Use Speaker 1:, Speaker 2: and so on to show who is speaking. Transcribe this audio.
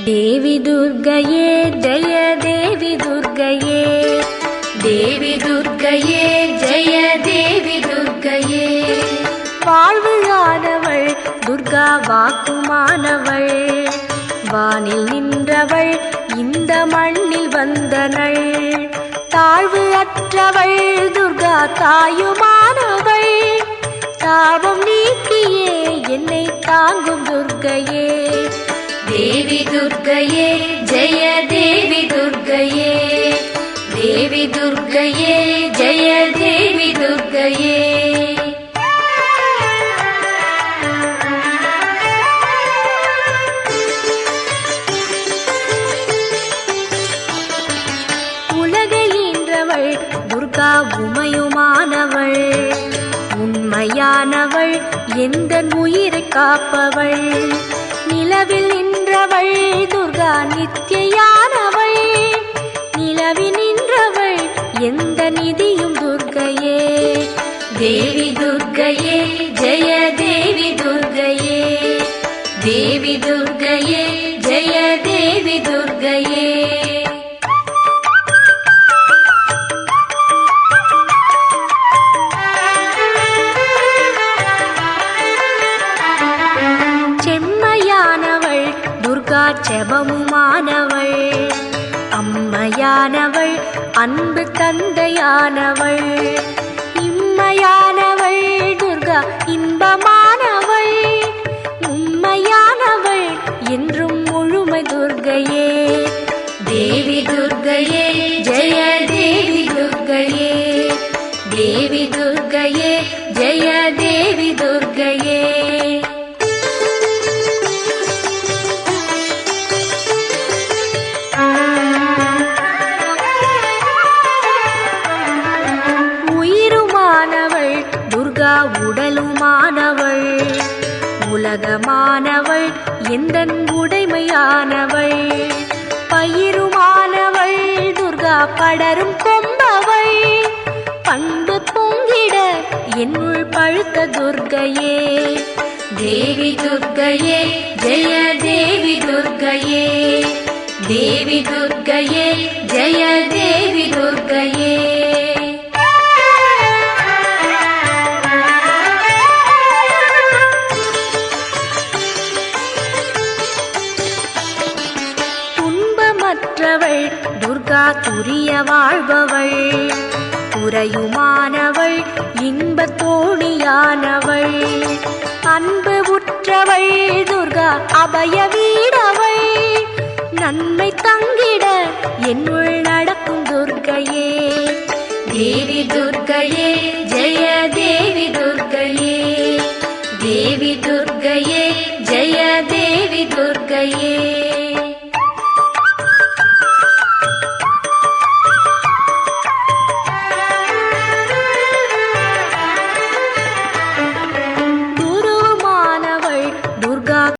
Speaker 1: देवी दुर्गये जय देवी दुर्गये देवी दुर्गये जय देवी दुर्गये வாழ்வுயானவள் துர்கா வாக்குமானவள் வானில் நின்றவள் இந்த மண்ணில் வந்தனள் தாழ்வு அற்றவள் துர்கா தாயுமானவள் தாபம் நீக்கியே என்னை தாங்கும் துர்கையே देवी दुर्गये जय देवी दुर्गये देवी दुर्गये जय देवी दुर्गये உலகை ஈன்றவள் துர்கா உமையுமானவள் உண்மையானவள் எந்தன் உயிரை காப்பவள் நிலவில் நின்றவள் துர்கா நித்யானவள் நிலவில் நின்றவள் எந்த நிதியும் துர்கையே தேவி துர்கையே ஜெய தேவி துர்கையே தேவி துர்கையே ஜெய தேவி துர்கையே செபமுமானவள் அம்மையானவள் அன்பு தந்தையானவள் இம்மையானவள் துர்கா இன்பமானவள் உண்மையானவள் என்றும் முழுமை துர்கையே தேவி துர்கையே ஜெய தேவி துர்கையே தேவி துர்கையே ஜெய தேவி துர்கையே உடலுமானவள் உலகமானவள் எந்தன் உடைமையானவள் பயிருமானவள் துர்கா படரும் கொம்பவள் பண்பு பொங்கிட என்னுள் பழுத்த துர்கையே தேவி துர்கையே ஜெய தேவி துர்கையே தேவி துர்கையே ஜெய தேவி துர்கையே துர்கா துரிய வாழ்பவள் துறையுமானவள் இன்பத் தோணியானவள் அன்பு உற்றவள் துர்கா அபய வீடவள் நன்மை தங்கிட என்னுள் நடக்கும் துர்கையே தேவி துர்கையே ஜெய தேவி துர்கையே தேவி துர்கையே ஜெய தேவி துர்கையே